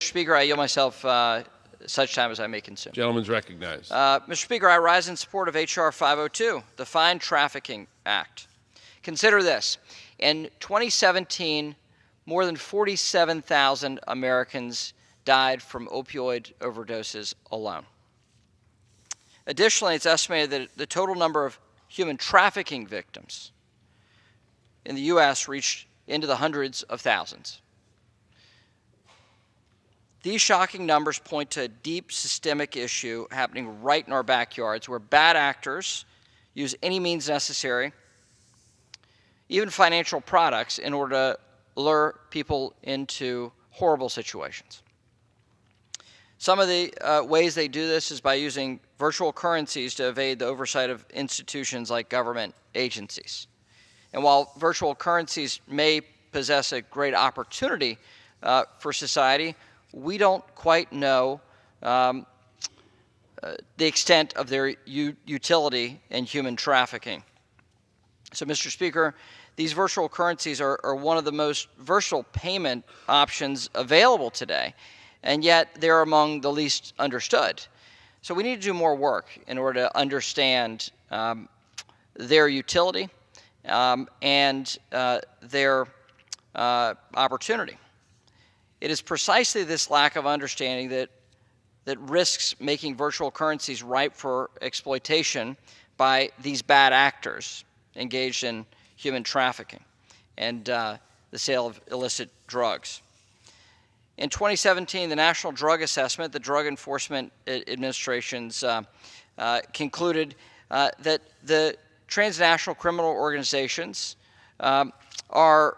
Speaker, I yield myself such time as I may consume. Gentleman's recognized. Mr. Speaker, I rise in support of H.R. 502, the Fine Trafficking Act. Consider this. In 2017, more than 47,000 Americans died from opioid overdoses alone. Additionally, it's estimated that the total number of human trafficking victims in the U.S. reached into the hundreds of thousands. These shocking numbers point to a deep systemic issue happening right in our backyards, where bad actors use any means necessary, even financial products, in order to lure people into horrible situations. Some of the ways they do this is by using virtual currencies to evade the oversight of institutions like government agencies. And while virtual currencies may possess a great opportunity for society, we don't quite know the extent of their utility in human trafficking. So, Mr. Speaker, these virtual currencies are one of the most versatile payment options available today, and yet they're among the least understood. So we need to do more work in order to understand their utility and their opportunity. It is precisely this lack of understanding that risks making virtual currencies ripe for exploitation by these bad actors engaged in human trafficking and the sale of illicit drugs. In 2017, the National Drug Assessment, the Drug Enforcement Administration's concluded that the transnational criminal organizations are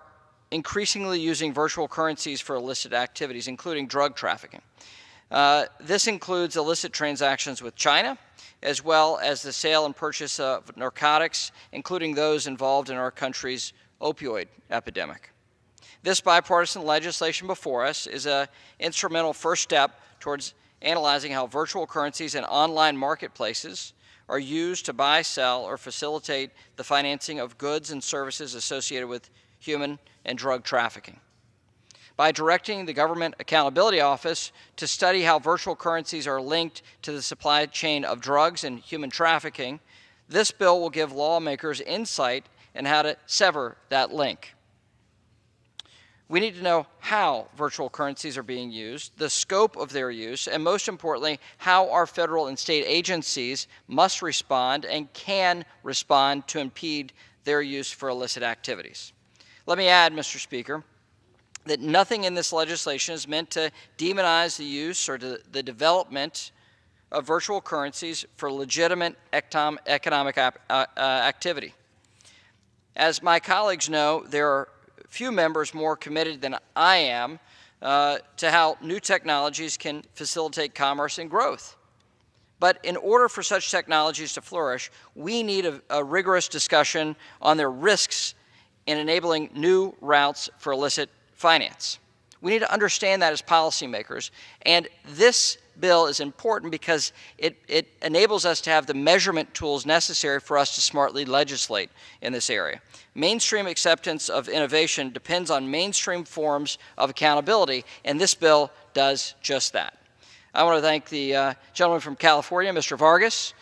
increasingly using virtual currencies for illicit activities, including drug trafficking. This includes illicit transactions with China, as well as the sale and purchase of narcotics, including those involved in our country's opioid epidemic. This bipartisan legislation before us is an instrumental first step towards analyzing how virtual currencies and online marketplaces are used to buy, sell, or facilitate the financing of goods and services associated with human and drug trafficking. By directing the Government Accountability Office to study how virtual currencies are linked to the supply chain of drugs and human trafficking, this bill will give lawmakers insight in how to sever that link. We need to know how virtual currencies are being used, the scope of their use, and most importantly, how our federal and state agencies must respond and can respond to impede their use for illicit activities. Let me add, Mr. Speaker, that nothing in this legislation is meant to demonize the use or the development of virtual currencies for legitimate economic activity. As my colleagues know, there are few members more committed than I am to how new technologies can facilitate commerce and growth. But in order for such technologies to flourish, we need a rigorous discussion on their risks in enabling new routes for illicit finance. We need to understand that as policymakers, and this bill is important because it enables us to have the measurement tools necessary for us to smartly legislate in this area. Mainstream acceptance of innovation depends on mainstream forms of accountability, and this bill does just that. I want to thank the gentleman from California, Mr. Vargas,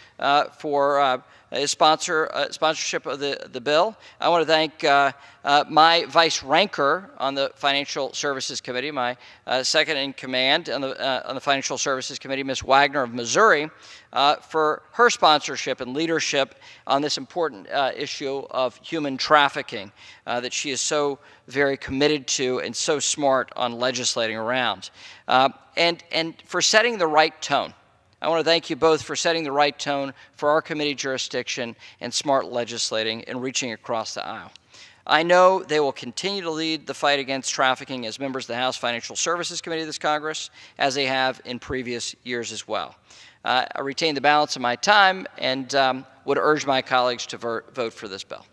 for his sponsorship of the bill. I want to thank my vice ranker on the Financial Services Committee, my second in command on the Financial Services Committee, Ms. Wagner of Missouri, for her sponsorship and leadership on this important issue of human trafficking that she is so very committed to and so smart on legislating around. And for setting the right tone. I want to thank you both for setting the right tone for our committee jurisdiction and smart legislating and reaching across the aisle. I know they will continue to lead the fight against trafficking as members of the House Financial Services Committee of this Congress, as they have in previous years as well. I retain the balance of my time and would urge my colleagues to vote for this bill.